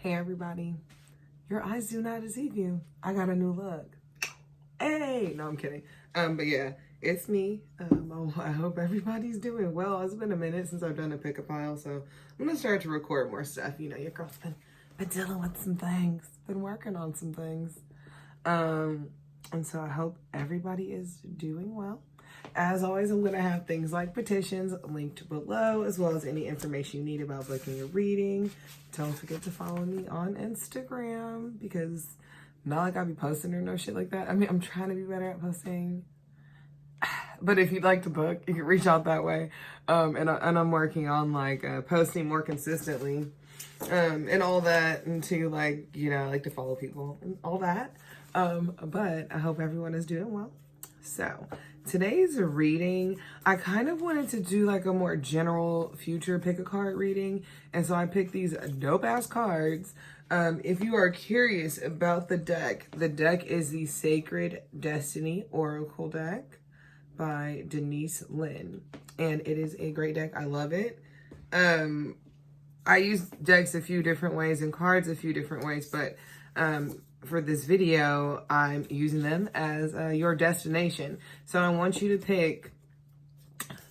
Hey everybody, your eyes do not deceive you. I got a new look. Hey, no, I'm kidding. But yeah, it's me. I hope everybody's doing well. It's been a minute since I've done a pick a pile, so I'm gonna start to record more stuff. You know, your girl's been dealing with some things, been working on some things. And so I hope everybody is doing well. As always, I'm gonna have things like petitions linked below, as well as any information you need about booking a reading. Don't forget to follow me on Instagram, because not like I'll be posting or no shit like that. I mean, I'm trying to be better at posting. But if you'd like to book, you can reach out that way. And I'm working on like posting more consistently and all that, and to like, you know, I like to follow people and all that. But I hope everyone is doing well. So today's reading, I kind of wanted to do like a more general future pick a card reading. And so I picked these dope ass cards. If you are curious about the deck is the Sacred Destiny Oracle deck by Denise Lynn. And it is a great deck. I love it. I use decks a few different ways and cards a few different ways, but for this video, I'm using them as your destination. So I want you to pick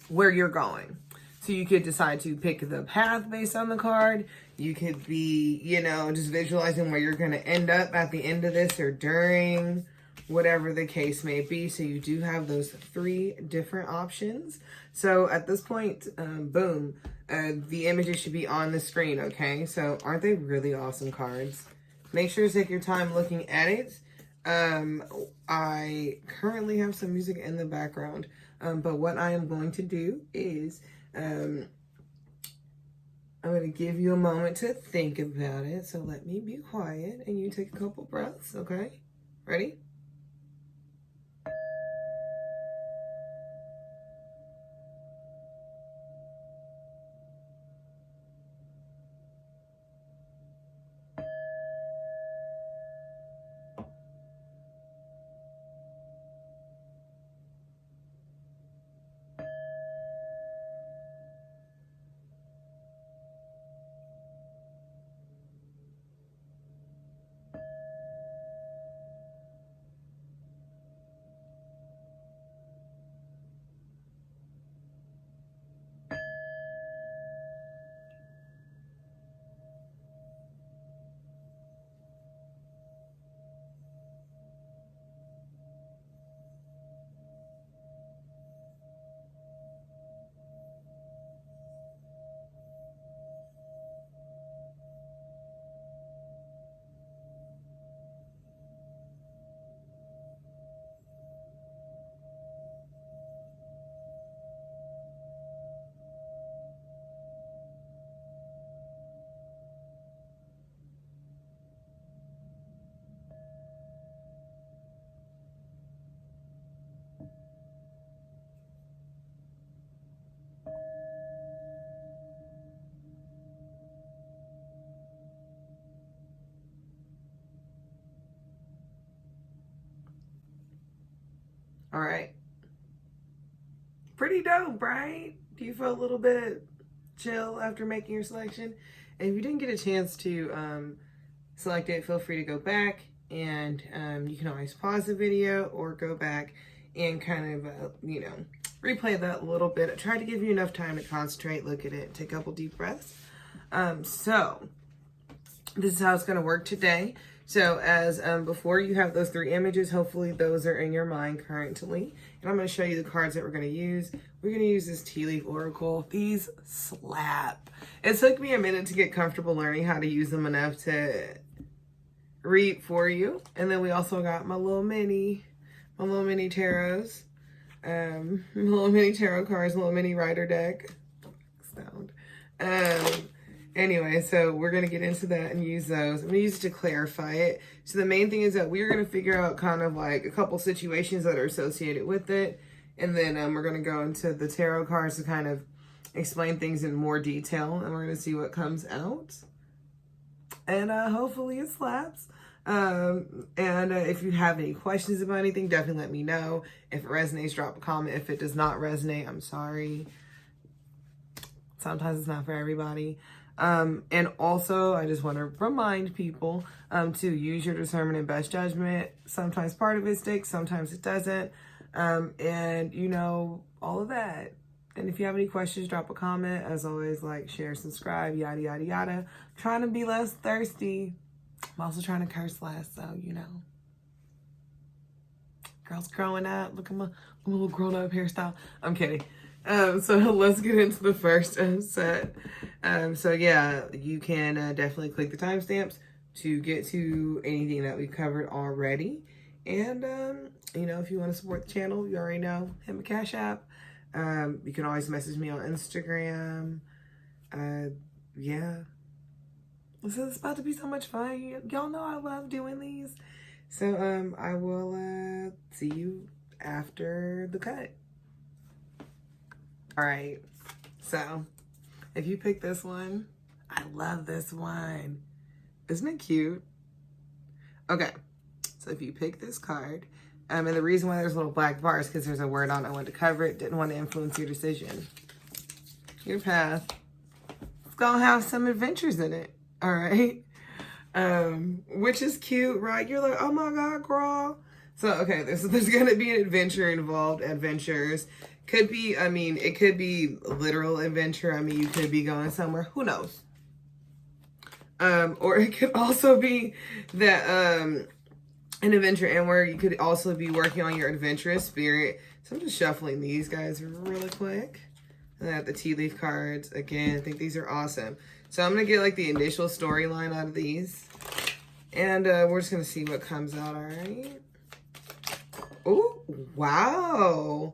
where you're going. So you could decide to pick the path based on the card. You could be, you know, just visualizing where you're going to end up at the end of this or during, whatever the case may be. So you do have those 3 different options. So at this point, boom, the images should be on the screen, okay? So aren't they really awesome cards? Make sure to take your time looking at it. I currently have some music in the background, but what I am going to do is I'm going to give you a moment to think about it. So let me be quiet and you take a couple breaths, okay? Ready? All right. Pretty dope, right? Do you feel a little bit chill after making your selection? And if you didn't get a chance to select it, feel free to go back, and you can always pause the video or go back and kind of, you know, replay that a little bit. I tried to give you enough time to concentrate, look at it, take a couple deep breaths. So this is how it's going to work today. So as before, you have those 3 images. Hopefully those are in your mind currently. And I'm going to show you the cards that we're going to use. We're going to use this Tea Leaf Oracle. These slap. It took me a minute to get comfortable learning how to use them enough to read for you. And then we also got my little mini tarots. My little mini tarot cards, little mini rider deck. Sound. Anyway, so we're going to get into that and use those. I'm going to use it to clarify it. So the main thing is that we're going to figure out kind of like a couple situations that are associated with it. And then we're going to go into the tarot cards to kind of explain things in more detail. And we're going to see what comes out. And hopefully it slaps. If you have any questions about anything, definitely let me know. If it resonates, drop a comment. If it does not resonate, I'm sorry. Sometimes it's not for everybody. And also, I just want to remind people to use your discernment and best judgment. Sometimes part of it sticks, sometimes it doesn't. And, you know, all of that. And if you have any questions, drop a comment. As always, like, share, subscribe, yada, yada, yada. I'm trying to be less thirsty. I'm also trying to curse less, so, you know. Girls growing up. Look at my little grown-up hairstyle. I'm kidding. So let's get into the first set. So yeah, you can definitely click the timestamps to get to anything that we covered already. And, you know, if you want to support the channel, you already know, hit my Cash App. You can always message me on Instagram. Yeah. So it's about to be so much fun. Y'all know I love doing these. So I will see you after the cut. All right. So if you pick this one, I love this one. Isn't it cute? Okay. So if you pick this card, and the reason why there's little black bars because there's a word on it. I wanted to cover it. Didn't want to influence your decision. Your path. It's gonna have some adventures in it. All right. Which is cute, right? You're like, oh my God, girl. So, okay, there's going to be an adventure involved, adventures. Could be, I mean, it could be literal adventure. I mean, you could be going somewhere. Who knows? Or it could also be that, an adventure and where you could also be working on your adventurous spirit. So I'm just shuffling these guys really quick. And I have the tea leaf cards. Again, I think these are awesome. So I'm going to get like the initial storyline out of these. And we're just going to see what comes out, all right? Oh, wow.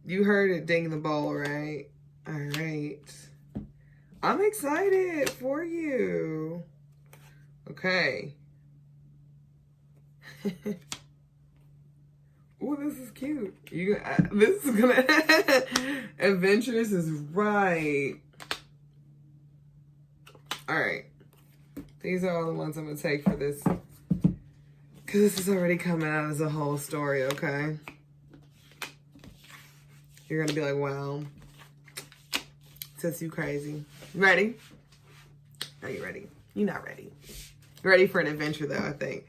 You heard it ding the bowl, right? All right. I'm excited for you. Okay. Oh, this is cute. This is going to... Adventurous is right. All right. These are all the ones I'm going to take for this. Because this is already coming out as a whole story, okay? You're going to be like, wow. Sis, you crazy. Ready? Are you ready? You're not ready. You're ready for an adventure, though, I think.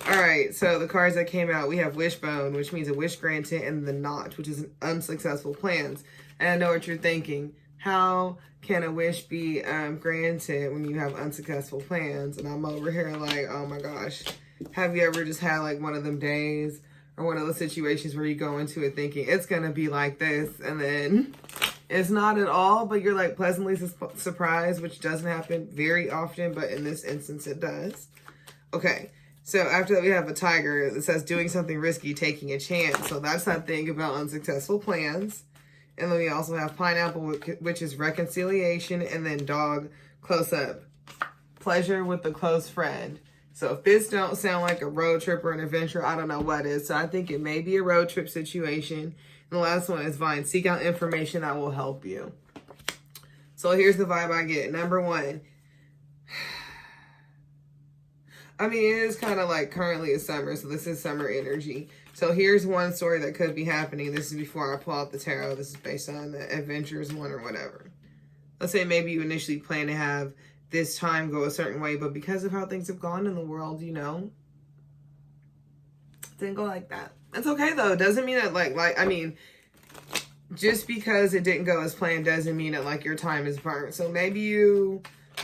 All right, so the cards that came out, we have Wishbone, which means a wish granted, and the Knot, which is an unsuccessful plans. And I know what you're thinking. How can a wish be granted when you have unsuccessful plans? And I'm over here like, oh my gosh. Have you ever just had like one of them days or one of those situations where you go into it thinking it's going to be like this and then it's not at all, but you're like pleasantly surprised, which doesn't happen very often, but in this instance it does. Okay. So after that, we have a tiger that says doing something risky, taking a chance. So that's that thing about unsuccessful plans. And then we also have pineapple, which is reconciliation, and then dog, close up, pleasure with a close friend. So if this don't sound like a road trip or an adventure, I don't know what is. So I think it may be a road trip situation. And the last one is vine. Seek out information that will help you. So here's the vibe I get. Number one. I mean, it is kind of like currently it's summer, so this is summer energy. So here's one story that could be happening. This is before I pull out the tarot. This is based on the adventures one or whatever. Let's say maybe you initially plan to have this time go a certain way, but because of how things have gone in the world, you know, it didn't go like that. It's okay though. It doesn't mean that I mean, just because it didn't go as planned doesn't mean that like your time is burnt. So maybe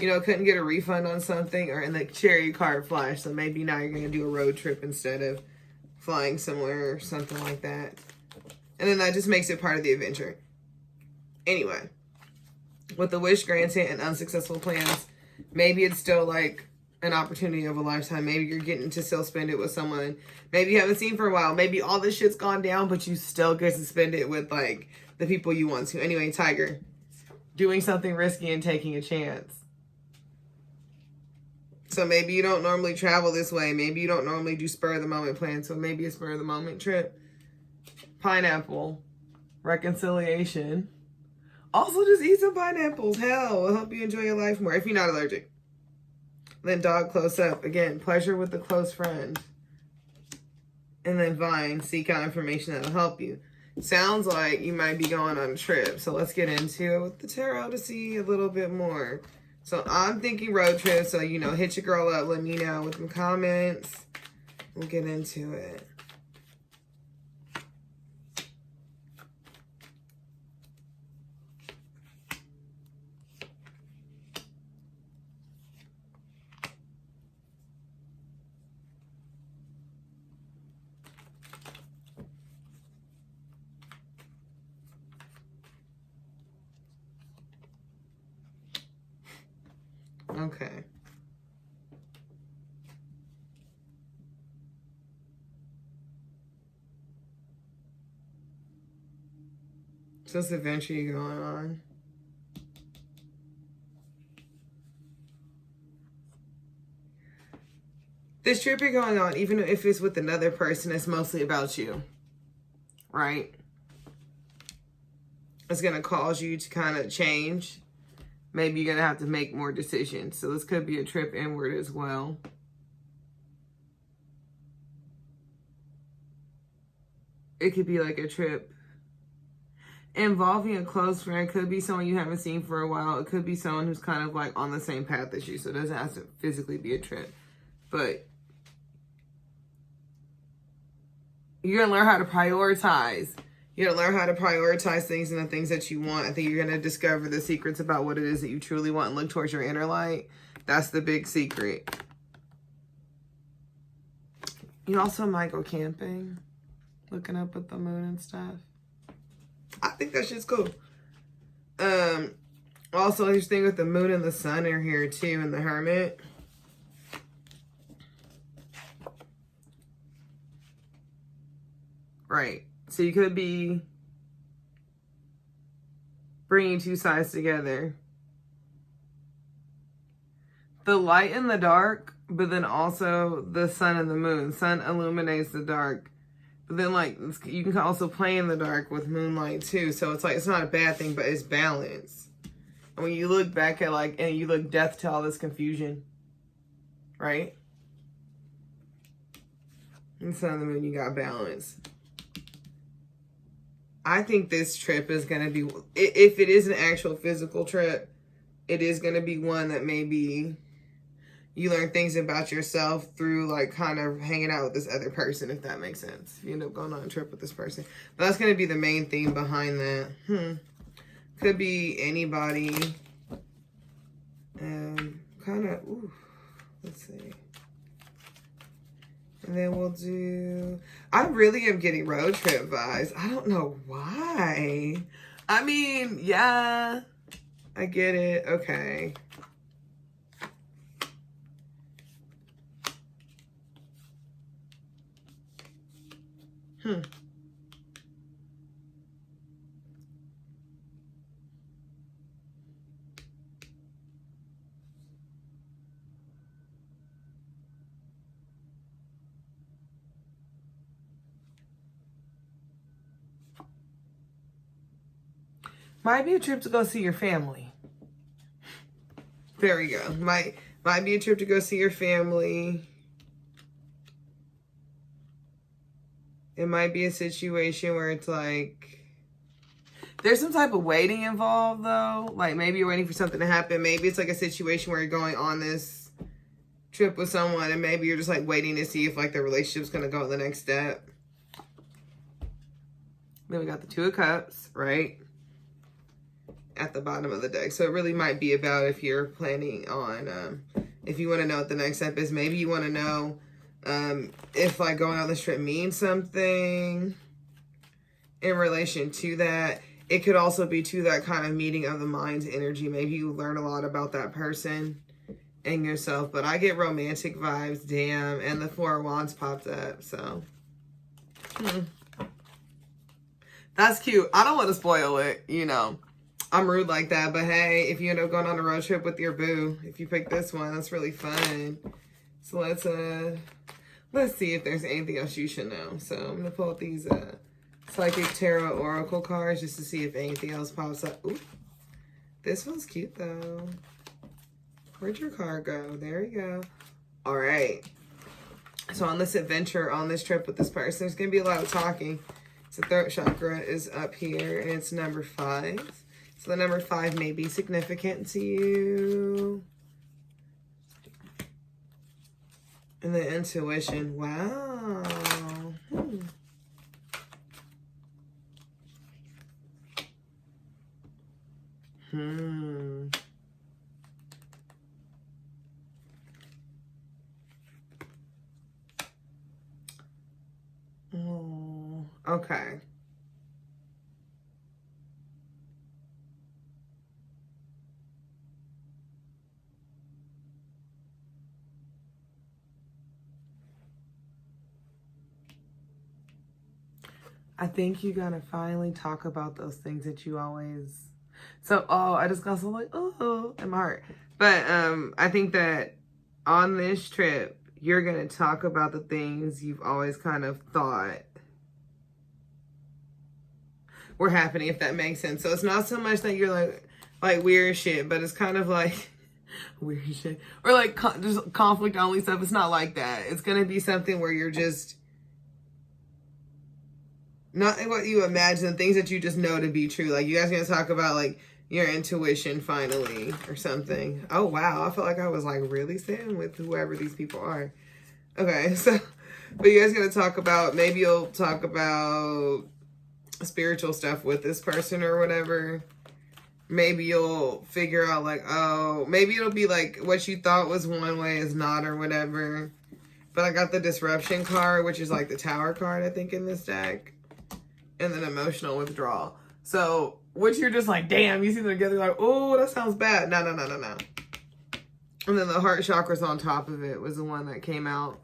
you know, couldn't get a refund on something, or in the cherry card flash. So maybe now you're going to do a road trip instead of flying somewhere or something like that. And then that just makes it part of the adventure. Anyway, with the wish granted and unsuccessful plans, maybe it's still like an opportunity of a lifetime. Maybe you're getting to still spend it with someone maybe you haven't seen for a while. Maybe all this shit's gone down, but you still get to spend it with like the people you want to. Anyway, tiger, doing something risky and taking a chance. So maybe you don't normally travel this way. Maybe you don't normally do spur of the moment plans. So maybe a spur of the moment trip. Pineapple. Reconciliation. Also just eat some pineapples. Hell, it'll help you enjoy your life more if you're not allergic. Then dog, close up. Again, pleasure with a close friend. And then vine, seek out information that'll help you. Sounds like you might be going on a trip. So let's get into it with the tarot to see a little bit more. So I'm thinking road trip. So, you know, hit your girl up. Let me know with some comments. We'll get into it. Okay. So this adventure you going on. This trip you're going on, even if it's with another person, it's mostly about you. Right? It's going to cause you to kind of change. Maybe you're going to have to make more decisions. So this could be a trip inward as well. It could be like a trip involving a close friend. Could be someone you haven't seen for a while. It could be someone who's kind of like on the same path as you. So it doesn't have to physically be a trip. But you're going to learn how to prioritize. You're going to learn how to prioritize things and the things that you want. I think you're going to discover the secrets about what it is that you truly want and look towards your inner light. That's the big secret. You also might go camping, looking up at the moon and stuff. I think that shit's cool. Also, interesting with the moon and the sun are here too in the Hermit. Right. So you could be bringing two sides together. The light and the dark, but then also the sun and the moon. Sun illuminates the dark. But then, like, you can also play in the dark with moonlight, too. So it's like, it's not a bad thing, but it's balance. And when you look back at, like, and you look death to all this confusion, right? And sun and the moon, you got balance. I think this trip is going to be, if it is an actual physical trip, it is going to be one that maybe you learn things about yourself through, like, kind of hanging out with this other person, if that makes sense. If you end up going on a trip with this person. But that's going to be the main theme behind that. Could be anybody. Kind of, let's see. And then we'll do, I really am getting road trip vibes. I don't know why. I mean, yeah, I get it. Okay. Might be a trip to go see your family. There we go. Might be a trip to go see your family. It might be a situation where it's like, there's some type of waiting involved though. Like maybe you're waiting for something to happen. Maybe it's like a situation where you're going on this trip with someone and maybe you're just like waiting to see if like the relationship's going to go to the next step. Then we got the Two of Cups, right? At the bottom of the deck. So it really might be about if you're planning on, if you want to know what the next step is. Maybe you want to know if like going on this trip means something in relation to that. It could also be to that kind of meeting of the mind's energy. Maybe you learn a lot about that person and yourself. But I get romantic vibes, damn. And the Four of Wands popped up, so. That's cute. I don't want to spoil it, you know. I'm rude like that, but hey, if you end up going on a road trip with your boo, if you pick this one, that's really fun. So let's see if there's anything else you should know. So I'm gonna pull up these Psychic Tarot Oracle cards just to see if anything else pops up. Ooh, this one's cute though. Where'd your card go? There you go. All right. So on this adventure, on this trip with this person, there's gonna be a lot of talking. So throat chakra is up here, and it's number 5. So the number 5 may be significant to you. And the intuition. Wow. Oh, okay. I think you gotta finally talk about those things that you always. So, I just got so like, oh, in my heart. But I think that on this trip, you're gonna talk about the things you've always kind of thought were happening, if that makes sense. So it's not so much that you're like weird shit, but it's kind of like weird shit or like just conflict only stuff. It's not like that. It's gonna be something where you're just. Not what you imagine, things that you just know to be true. Like, you guys are going to talk about, like, your intuition finally or something. Oh, wow. I felt like I was, like, really sitting with whoever these people are. Okay, so, but you guys are going to talk about, maybe you'll talk about spiritual stuff with this person or whatever. Maybe you'll figure out, like, oh, maybe it'll be, like, what you thought was one way is not or whatever. But I got the disruption card, which is, like, the tower card, I think, in this deck. And then emotional withdrawal. So, which you're just like, damn, you see them together, like, oh, that sounds bad. No. And then the heart chakra's on top of it was the one that came out.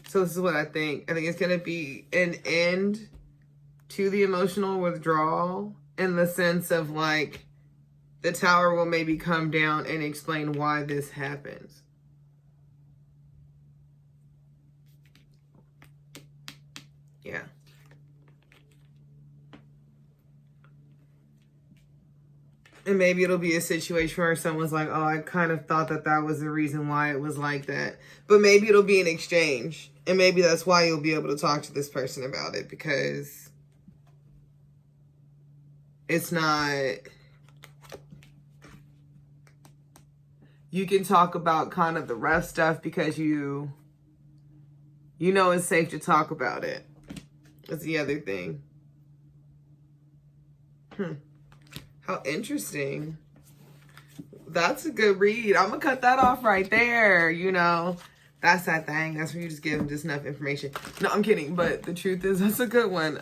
So this is what I think. I think it's going to be an end to the emotional withdrawal in the sense of, like, the tower will maybe come down and explain why this happens. Yeah. And maybe it'll be a situation where someone's like, oh, I kind of thought that was the reason why it was like that. But maybe it'll be an exchange. And maybe that's why you'll be able to talk to this person about it. Because it's not... You can talk about kind of the rough stuff because you know it's safe to talk about it. That's the other thing. How interesting. That's a good read. I'm going to cut that off right there, you know. That's that thing. That's where you just give them just enough information. No, I'm kidding. But the truth is, that's a good one.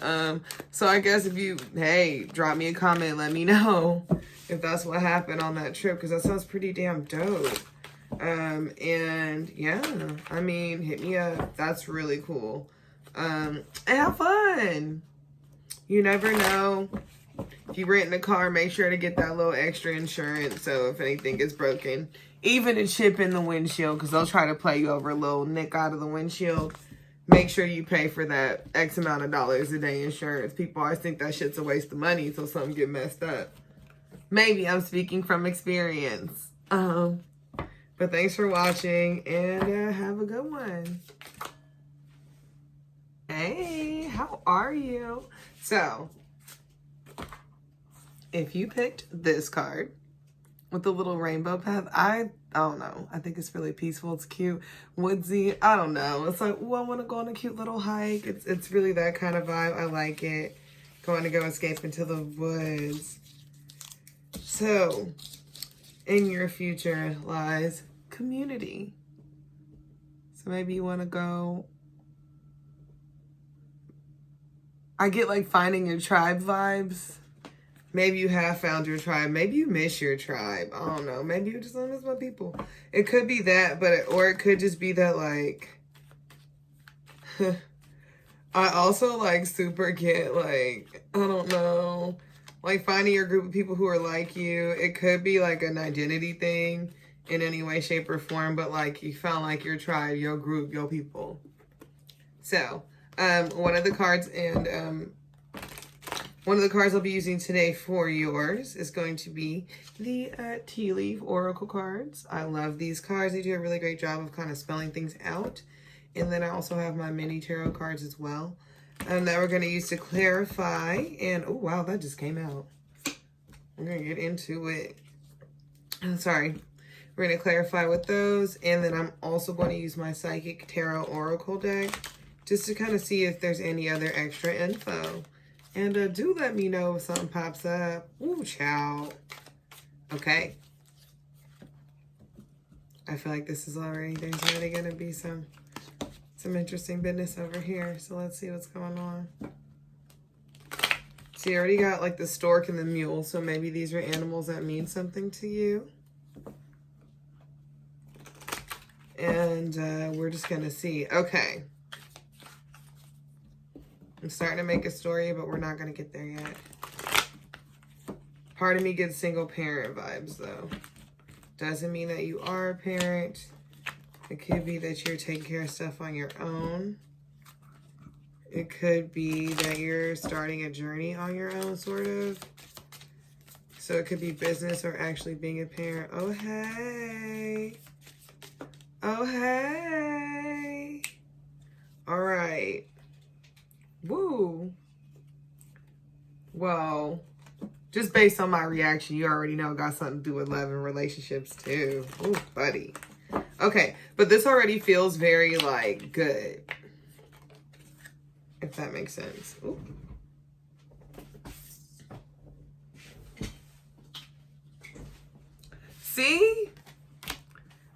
So I guess if you, hey, drop me a comment. Let me know if that's what happened on that trip. Because that sounds pretty damn dope. And yeah, I mean, hit me up. That's really cool. And have fun. You never know. If you rent a car, make sure to get that little extra insurance so if anything gets broken. Even a chip in the windshield, because they'll try to play you over a little nick out of the windshield. Make sure you pay for that X amount of dollars a day insurance. People always think that shit's a waste of money until something get messed up. Maybe I'm speaking from experience. But thanks for watching, and have a good one. Hey, how are you? So, if you picked this card with the little rainbow path, I don't know. I think it's really peaceful. It's cute. Woodsy. I don't know. It's like, oh, I want to go on a cute little hike. It's really that kind of vibe. I like it. Going to go escape into the woods. So, in your future lies community. So maybe you want to go. I get like finding your tribe vibes. Maybe you have found your tribe. Maybe you miss your tribe. I don't know. Maybe you just don't miss my people. It could be that, or it could just be that, like, I also, like, super get, like, I don't know, like, finding your group of people who are like you. It could be, like, an identity thing in any way, shape, or form, but, like, you found, like, your tribe, your group, your people. So, one of the cards one of the cards I'll be using today for yours is going to be the Tea Leaf Oracle cards. I love these cards. They do a really great job of kind of spelling things out. And then I also have my mini tarot cards as well. That we're going to use to clarify. And, oh, wow, that just came out. We're going to get into it. I'm sorry. We're going to clarify with those. And then I'm also going to use my Psychic Tarot Oracle deck just to kind of see if there's any other extra info. And do let me know if something pops up. Ooh, child. Okay. I feel like there's already going to be some interesting business over here. So let's see what's going on. So you already got like the stork and the mule. So maybe these are animals that mean something to you. And we're just going to see. Okay. I'm starting to make a story, but we're not going to get there yet. Part of me gets single parent vibes, though. Doesn't mean that you are a parent. It could be that you're taking care of stuff on your own. It could be that you're starting a journey on your own, sort of. So it could be business or actually being a parent. Oh, hey. Oh, hey. All right. Woo. Well, just based on my reaction, you already know it got something to do with love and relationships too. Ooh, buddy. Okay, but this already feels very, like, good. If that makes sense. Ooh. See?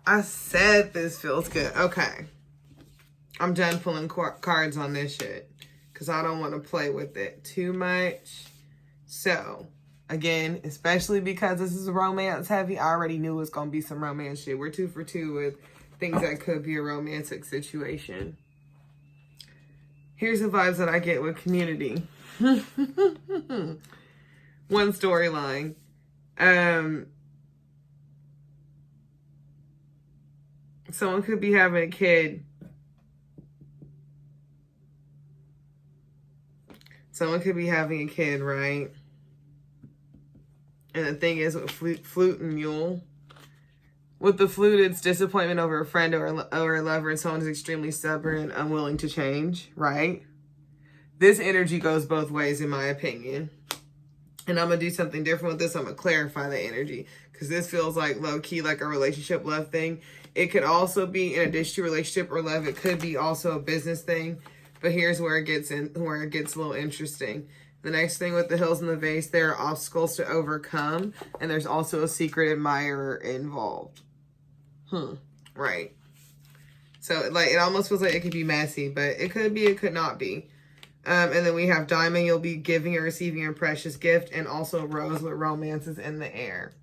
I said this feels good. Okay. I'm done pulling cards on this shit because I don't want to play with it too much. So, again, especially because this is romance heavy, I already knew it was going to be some romance shit. We're 2 for 2 with things that could be a romantic situation. Here's the vibes that I get with community. One storyline. Someone could be having a kid. Someone could be having a kid, right? And the thing is with flute and mule. With the flute, it's disappointment over a friend or a lover, and someone is extremely stubborn and unwilling to change, right? This energy goes both ways, in my opinion. And I'm going to do something different with this. I'm going to clarify the energy. Because this feels like low-key, like a relationship love thing. It could also be, in addition to relationship or love, it could be also a business thing. But here's where it gets a little interesting. The next thing with the hills and the vase, there are obstacles to overcome. And there's also a secret admirer involved. Right. So, like, it almost feels like it could be messy. But it could be, it could not be. And then we have diamond. You'll be giving or receiving a precious gift. And also rose with romances in the air.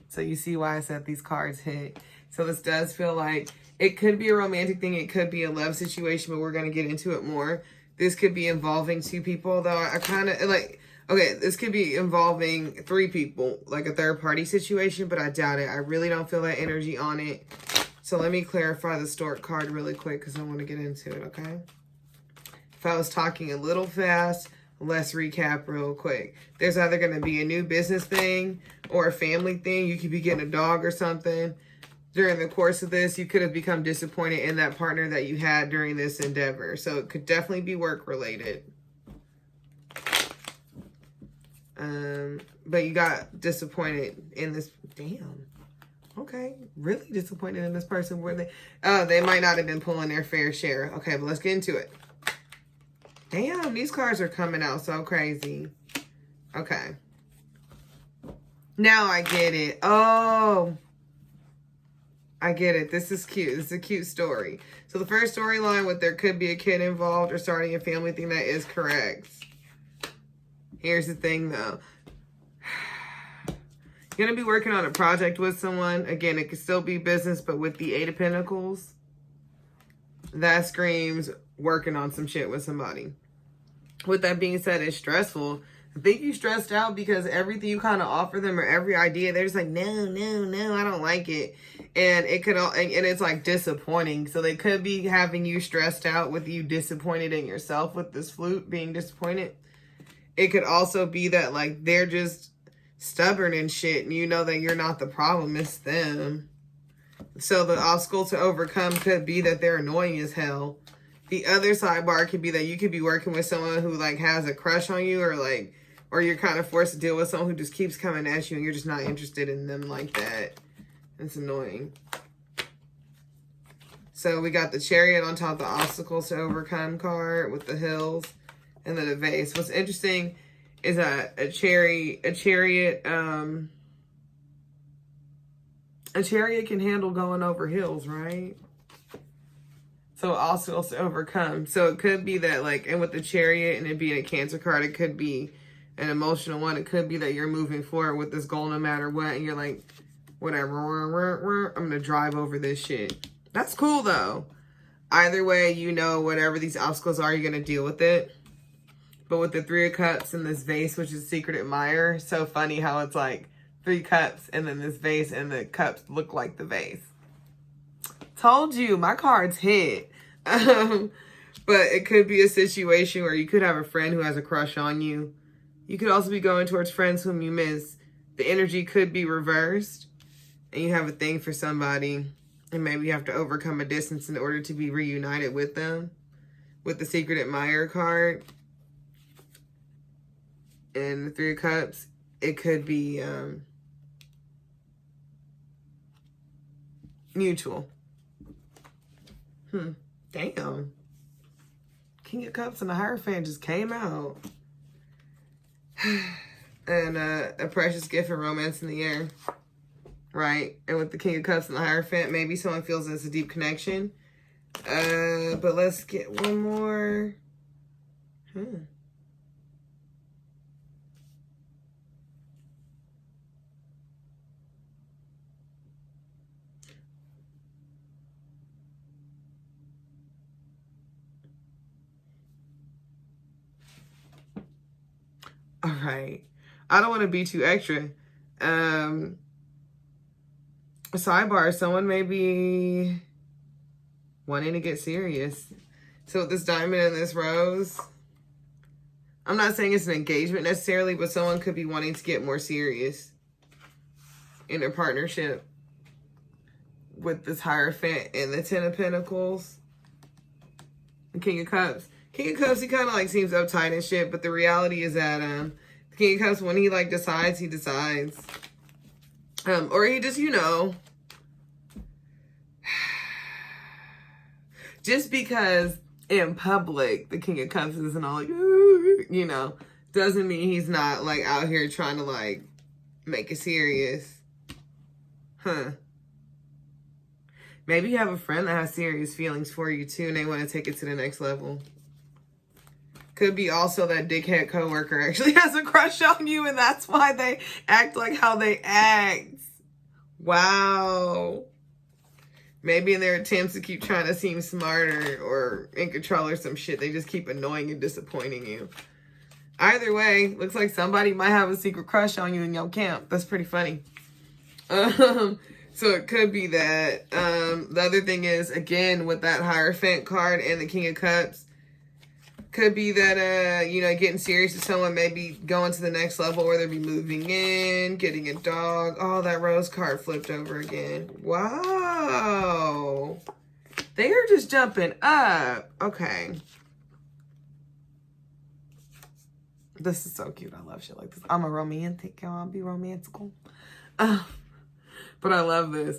So you see why I said these cards hit. So this does feel like it could be a romantic thing. It could be a love situation, but we're going to get into it more. This could be involving 2 people, though. I kind of like, okay, this could be involving 3 people, like a third party situation, but I doubt it. I really don't feel that energy on it. So let me clarify the stork card really quick because I want to get into it, okay? If I was talking a little fast, let's recap real quick. There's either going to be a new business thing or a family thing. You could be getting a dog or something. During the course of this, you could have become disappointed in that partner that you had during this endeavor. So it could definitely be work related. But you got disappointed in this. Damn. Okay. Really disappointed in this person. Were they? Oh, they might not have been pulling their fair share. Okay, but let's get into it. Damn, these cards are coming out so crazy. Okay. Now I get it. Oh. I get it. This is cute. This is a cute story. So the first storyline with there could be a kid involved or starting a family thing, that is correct. Here's the thing though. You're going to be working on a project with someone. Again, it could still be business, but with the 8 of Pentacles, that screams working on some shit with somebody. With that being said, it's stressful. I think you stressed out because everything you kind of offer them or every idea, they're just like, no, I don't like it. And it could, and it's like disappointing. So they could be having you stressed out with you disappointed in yourself with this flute being disappointed. It could also be that like they're just stubborn and shit and you know that you're not the problem, it's them. So the obstacle to overcome could be that they're annoying as hell. The other sidebar could be that you could be working with someone who like has a crush on you or like Or you're kind of forced to deal with someone who just keeps coming at you and you're just not interested in them like that. It's annoying. So we got the Chariot on top of the Obstacles to Overcome card with the hills and then a vase. What's interesting is that a chariot can handle going over hills, right? So obstacles to overcome. So it could be that, like, and with the Chariot and it being a Cancer card, it could be an emotional one. It could be that you're moving forward with this goal no matter what, and you're like, whatever, I'm gonna drive over this shit. That's cool though. Either way, you know, whatever these obstacles are, you're gonna deal with it. But with the 3 of Cups and this vase, which is Secret Admirer, so funny how it's like 3 cups and then this vase and the cups look like the vase. Told you, my cards hit. But it could be a situation where you could have a friend who has a crush on you. You could also be going towards friends whom you miss. The energy could be reversed and you have a thing for somebody and maybe you have to overcome a distance in order to be reunited with them. With the Secret Admirer card and the 3 of Cups, it could be mutual. Damn. King of Cups and the Hierophant just came out. And a precious gift and romance in the air. Right? And with the King of Cups and the Hierophant, maybe someone feels it's a deep connection. But let's get one more. All right. I don't want to be too extra. Sidebar, someone may be wanting to get serious. So with this diamond and this rose, I'm not saying it's an engagement necessarily, but someone could be wanting to get more serious in their partnership with this Hierophant and the 10 of Pentacles and King of Cups. King of Cups, he kind of like seems uptight and shit, but the reality is that the King of Cups, when he like decides, he decides. Or he just, you know, just because in public the King of Cups isn't all like, you know, doesn't mean he's not like out here trying to like make it serious. Maybe you have a friend that has serious feelings for you too and they want to take it to the next level. Could be also that dickhead coworker actually has a crush on you and that's why they act like how they act. Wow. Maybe in their attempts to keep trying to seem smarter or in control or some shit, they just keep annoying and disappointing you. Either way, looks like somebody might have a secret crush on you in your camp. That's pretty funny. So it could be that. The other thing is, again, with that Hierophant card and the King of Cups, could be that, you know, getting serious with someone, maybe going to the next level where they'll be moving in, getting a dog. Oh, that rose card flipped over again. Wow. They are just jumping up. Okay. This is so cute. I love shit like this. I'm a romantic, y'all. I'll be romantical. But I love this.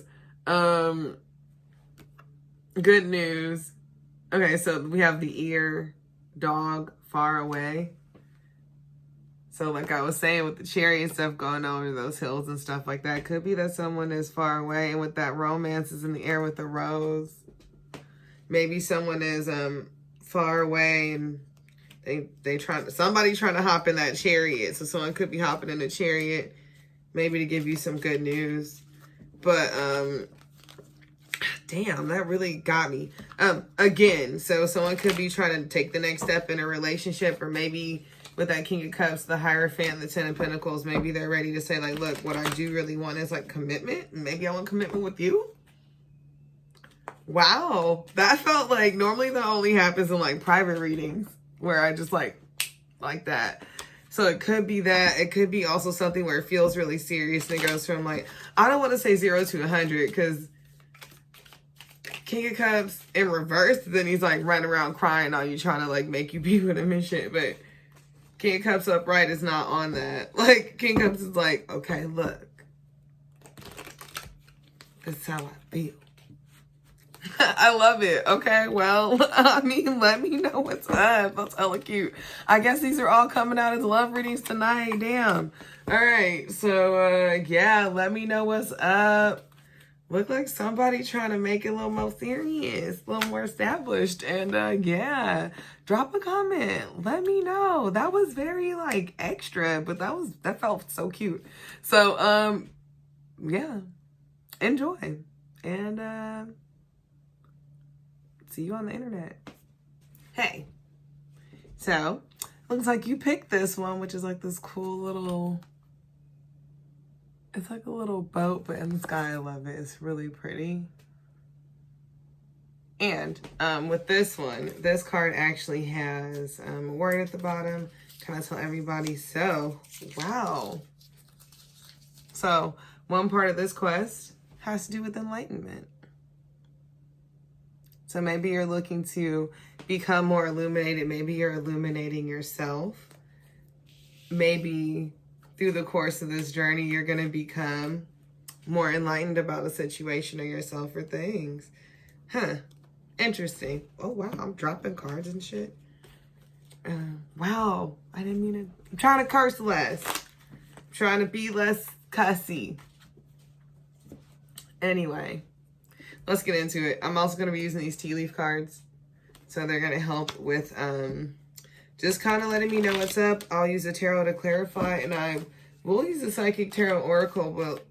Good news. Okay, so we have the ear. Dog far away. So like I was saying with the Chariot stuff going over those hills and stuff like that, could be that someone is far away and with that romance is in the air with the rose. Maybe someone is far away and somebody's trying to hop in that Chariot. So someone could be hopping in the Chariot maybe to give you some good news. But damn, that really got me. Again, so someone could be trying to take the next step in a relationship, or maybe with that King of Cups, the Hierophant, the 10 of Pentacles, maybe they're ready to say like, look, what I do really want is like commitment. And maybe I want commitment with you. Wow. That felt like normally that only happens in like private readings where I just like that. So it could be that. It could be also something where it feels really serious and it goes from like, I don't want to say 0 to 100 because King of Cups in reverse, then he's like running around crying on you, trying to like make you be with him and shit. But King of Cups upright is not on that. Like, King of Cups is like, okay, look. This is how I feel. I love it. Okay, well, I mean, let me know what's up. That's hella cute. I guess these are all coming out as love readings tonight. Damn. All right, so, yeah, let me know what's up. Look like somebody trying to make it a little more serious, a little more established. And, yeah, drop a comment. Let me know. That was very, like, extra, but that felt so cute. So, yeah, enjoy. And, see you on the internet. Hey. So, looks like you picked this one, which is like this cool little... It's like a little boat, but in the sky. I love it. It's really pretty. And with this one, this card actually has a word at the bottom. Kind of tell everybody. So, wow. So, one part of this quest has to do with enlightenment. So maybe you're looking to become more illuminated. Maybe you're illuminating yourself. Maybe through the course of this journey, you're going to become more enlightened about a situation or yourself or things. Huh. Interesting. Oh, wow. I'm dropping cards and shit. Wow. I didn't mean to. I'm trying to curse less. I'm trying to be less cussy. Anyway, let's get into it. I'm also going to be using these tea leaf cards. So they're going to help with just kind of letting me know what's up. I'll use the tarot to clarify, and I will use the psychic tarot oracle, but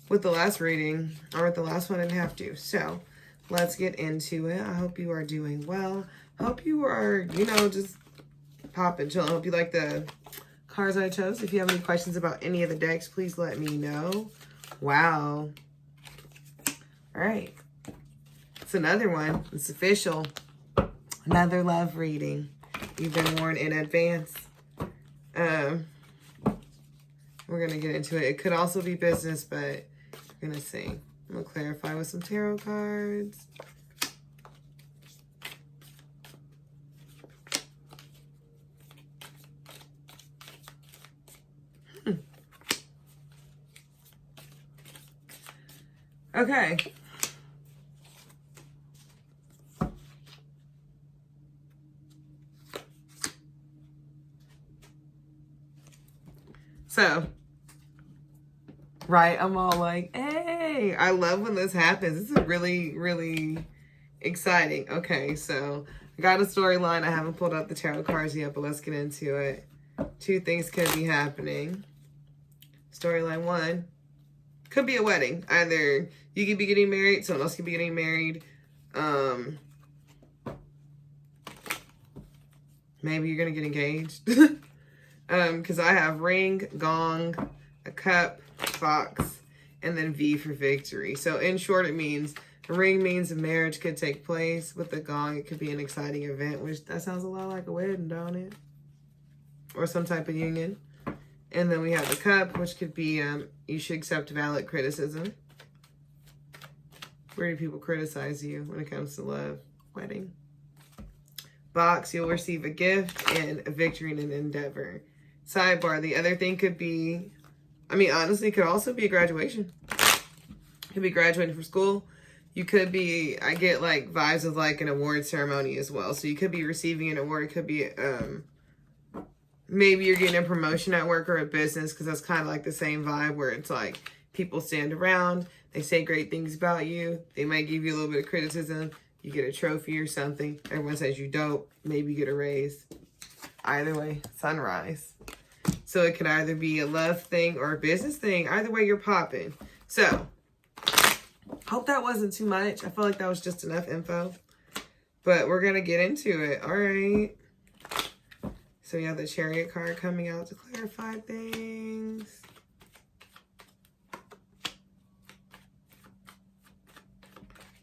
with the last reading, or with the last one, I didn't have to. So let's get into it. I hope you are doing well. Hope you are, you know, just popping, chilling. Hope you like the cards I chose. If you have any questions about any of the decks, please let me know. Wow. All right. It's another one. It's official. Another love reading. You've been warned in advance. We're going to get into it. It could also be business, but we're going to see. I'm going to clarify with some tarot cards. Okay. So, right, I'm all like, hey, I love when this happens. This is really, really exciting. Okay, so I got a storyline. I haven't pulled out the tarot cards yet, but let's get into it. Two things could be happening. Storyline one could be a wedding. Either you could be getting married, someone else could be getting married. Maybe you're going to get engaged. Because I have ring, gong, a cup, fox, and then V for victory. So in short, it means the ring means a marriage could take place. With the gong, it could be an exciting event, which that sounds a lot like a wedding, don't it? Or some type of union. And then we have the cup, which could be you should accept valid criticism. Where do people criticize you when it comes to love? Wedding. Box, you'll receive a gift and a victory in an endeavor. Sidebar, the other thing could be, I mean, honestly, it could also be a graduation. You could be graduating from school. You could be, I get like vibes of like an award ceremony as well. So you could be receiving an award. It could be, maybe you're getting a promotion at work or a business, because that's kind of like the same vibe where it's like people stand around, they say great things about you. They might give you a little bit of criticism. You get a trophy or something. Everyone says you dope. Maybe you get a raise. Either way, sunrise. So it could either be a love thing or a business thing. Either way, you're popping. So, hope that wasn't too much. I feel like that was just enough info. But we're going to get into it. All right. So you have the Chariot card coming out to clarify things.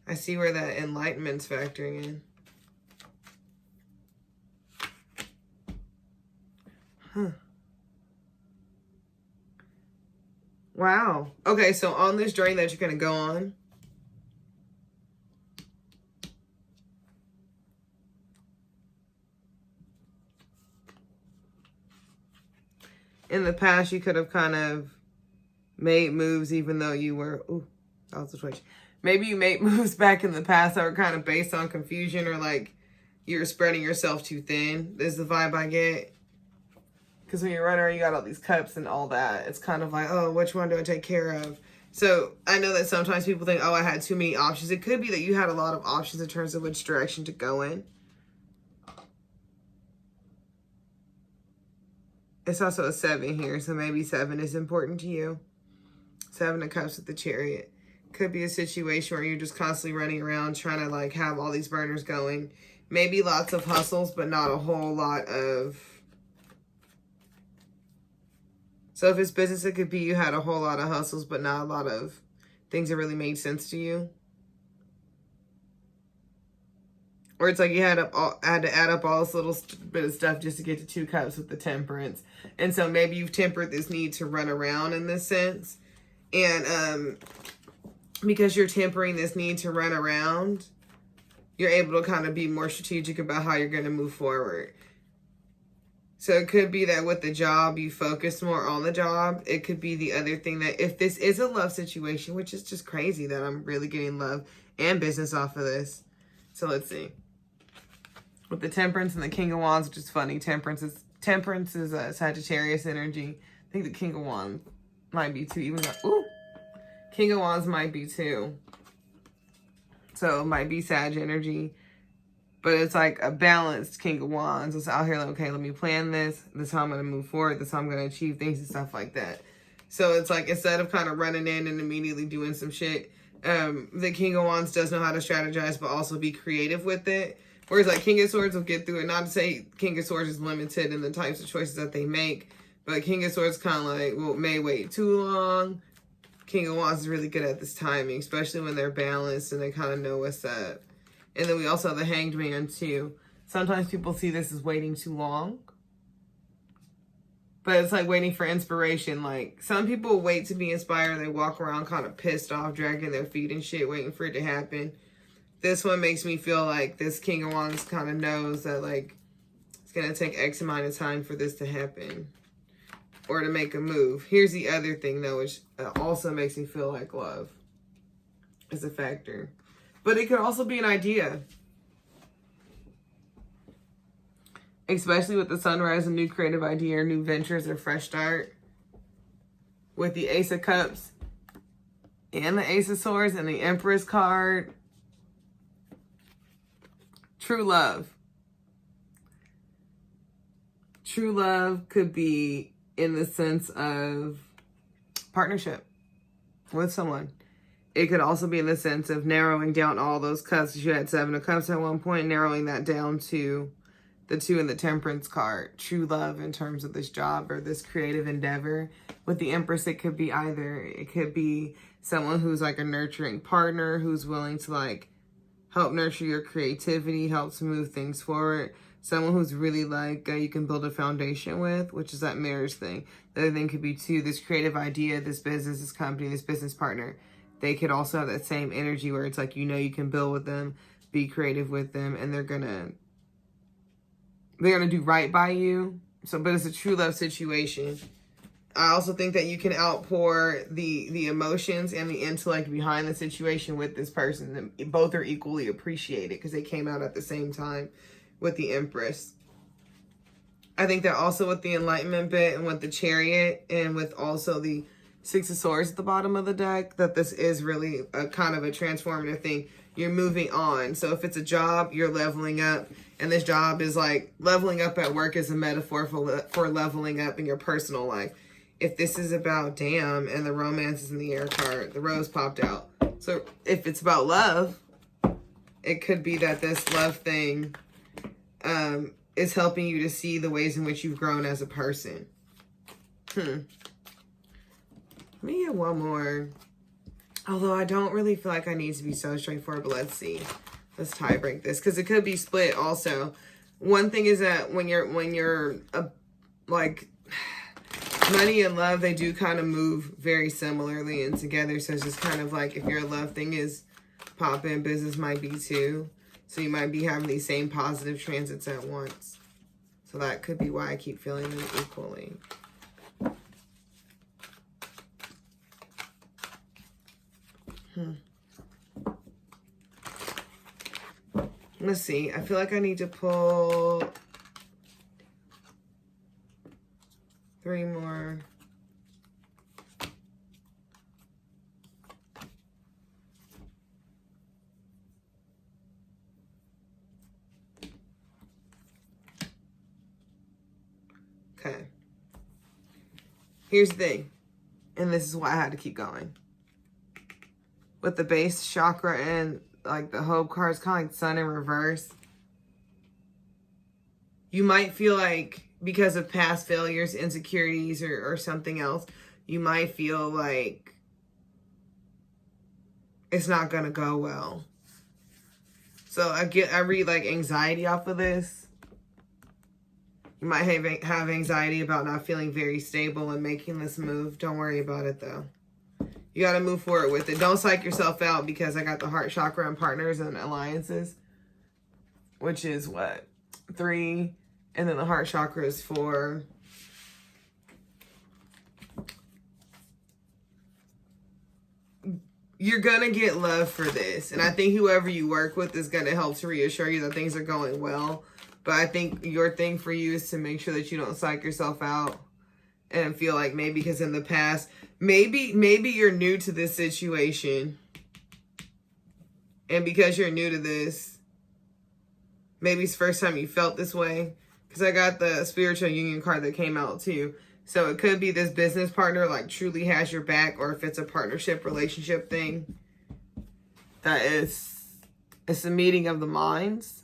I see where that enlightenment's factoring in. Huh. Wow. Okay, so on this journey that you're going to go on, in the past you could have kind of made moves even though you were, ooh, that was a twitch. Maybe you made moves back in the past that were kind of based on confusion, or like you're spreading yourself too thin. This is the vibe I get. Because when you're running around, you got all these cups and all that. It's kind of like, oh, which one do I take care of? So I know that sometimes people think, oh, I had too many options. It could be that you had a lot of options in terms of which direction to go in. It's also a 7 here, so maybe 7 is important to you. 7 of Cups with the Chariot. Could be a situation where you're just constantly running around trying to like have all these burners going. Maybe lots of hustles, but not a whole lot of... So if it's business, it could be you had a whole lot of hustles, but not a lot of things that really made sense to you. Or it's like you had to add up all this little bit of stuff just to get to 2 cups with the Temperance. And so maybe you've tempered this need to run around in this sense. And because you're tempering this need to run around, you're able to kind of be more strategic about how you're going to move forward. So it could be that with the job, you focus more on the job. It could be the other thing that if this is a love situation, which is just crazy that I'm really getting love and business off of this. So let's see. With the Temperance and the King of Wands, which is funny. Temperance is a Sagittarius energy. I think the King of Wands might be too. Even though, ooh, King of Wands might be too. So it might be Sag energy. But it's like a balanced King of Wands. It's out here like, okay, let me plan this. This is how I'm going to move forward. This is how I'm going to achieve things and stuff like that. So it's like, instead of kind of running in and immediately doing some shit, the King of Wands does know how to strategize, but also be creative with it. Whereas like King of Swords will get through it. Not to say King of Swords is limited in the types of choices that they make, but King of Swords kind of like, well, may wait too long. King of Wands is really good at this timing, especially when they're balanced and they kind of know what's up. And then we also have the Hanged Man too. Sometimes people see this as waiting too long. But it's like waiting for inspiration. Like some people wait to be inspired. They walk around kind of pissed off, dragging their feet and shit, waiting for it to happen. This one makes me feel like this King of Wands kind of knows that like it's going to take X amount of time for this to happen. Or to make a move. Here's the other thing though, which also makes me feel like love is a factor. But it could also be an idea. Especially with the Sunrise, a new creative idea, or new ventures, or fresh start. With the Ace of Cups and the Ace of Swords and the Empress card. True love. True love could be in the sense of partnership with someone. It could also be in the sense of narrowing down all those cups. You had 7 of Cups at one point, narrowing that down to the 2 in the Temperance card. True love in terms of this job or this creative endeavor. With the Empress, it could be either. It could be someone who's like a nurturing partner, who's willing to like help nurture your creativity, help to move things forward. Someone who's really like you can build a foundation with, which is that marriage thing. The other thing could be too, this creative idea, this business, this company, this business partner. They could also have that same energy where it's like, you know, you can build with them, be creative with them, and they're gonna do right by you. So, but it's a true love situation. I also think that you can outpour the emotions and the intellect behind the situation with this person. And both are equally appreciated because they came out at the same time with the Empress. I think that also with the Enlightenment bit and with the Chariot and with also the 6 of Swords at the bottom of the deck, that this is really a kind of a transformative thing. You're moving on. So if it's a job, you're leveling up. And this job is like leveling up at work is a metaphor for leveling up in your personal life. If this is about damn and the romance is in the air card, the rose popped out. So if it's about love, it could be that this love thing is helping you to see the ways in which you've grown as a person. Let me get one more. Although I don't really feel like I need to be so straightforward, but let's see. Let's tie break this because it could be split also. One thing is that when you're like money and love, they do kind of move very similarly and together. So it's just kind of like if your love thing is popping, business might be too. So you might be having these same positive transits at once. So that could be why I keep feeling them equally. Let's see. I feel like I need to pull 3 more. Okay. Here's the thing. And this is why I had to keep going. With the base chakra and like the hope cards, kind of like sun in reverse. You might feel like because of past failures, insecurities, or something else, you might feel like it's not going to go well. So I read like anxiety off of this. You might have anxiety about not feeling very stable and making this move. Don't worry about it though. You got to move forward with it. Don't psych yourself out, because I got the heart chakra and partners and alliances, which is what? 3. And then the heart chakra is 4. You're going to get love for this. And I think whoever you work with is going to help to reassure you that things are going well. But I think your thing for you is to make sure that you don't psych yourself out and feel like maybe because in the past, maybe you're new to this situation. And because you're new to this, maybe it's the first time you felt this way. Because I got the spiritual union card that came out too. So it could be this business partner like truly has your back, or if it's a partnership relationship thing, that it's a meeting of the minds.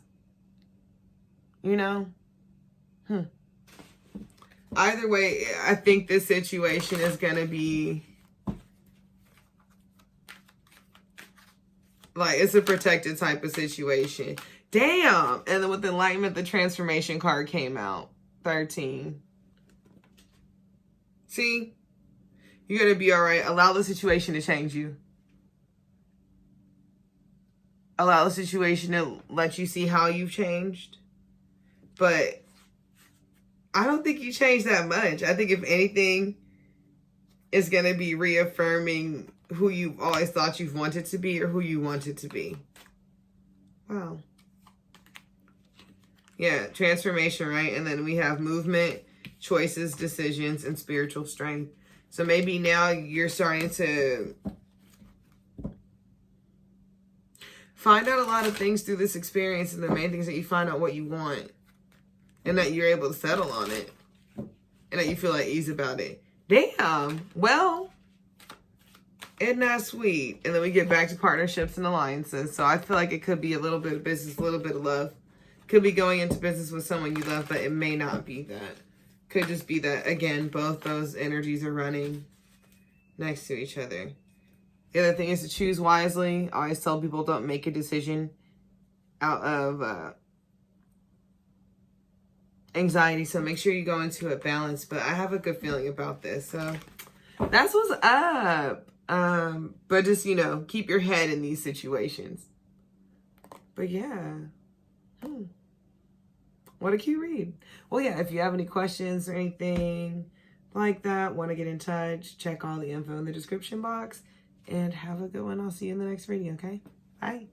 You know? Either way, I think this situation is going to be like, it's a protected type of situation. Damn. And then with enlightenment, the transformation card came out. 13. See? You're going to be all right. Allow the situation to change you. Allow the situation to let you see how you've changed. But I don't think you changed that much. I think if anything, it's going to be reaffirming who you've always thought you've wanted to be, or who you wanted to be. Wow. Yeah, transformation, right? And then we have movement, choices, decisions, and spiritual strength. So maybe now you're starting to find out a lot of things through this experience, and the main things that you find out what you want. And that you're able to settle on it. And that you feel at ease about it. Damn. Well, isn't that sweet? And then we get back to partnerships and alliances. So I feel like it could be a little bit of business, a little bit of love. Could be going into business with someone you love, but it may not be that. Could just be that, again, both those energies are running next to each other. The other thing is to choose wisely. I always tell people, don't make a decision out of anxiety, so make sure you go into it balanced. But I have a good feeling about this, so that's what's up. But just, you know, keep your head in these situations. But yeah, what a cute read. Well, yeah, if you have any questions or anything like that, want to get in touch, check all the info in the description box, and have a good one. I'll see you in the next video. Okay, bye.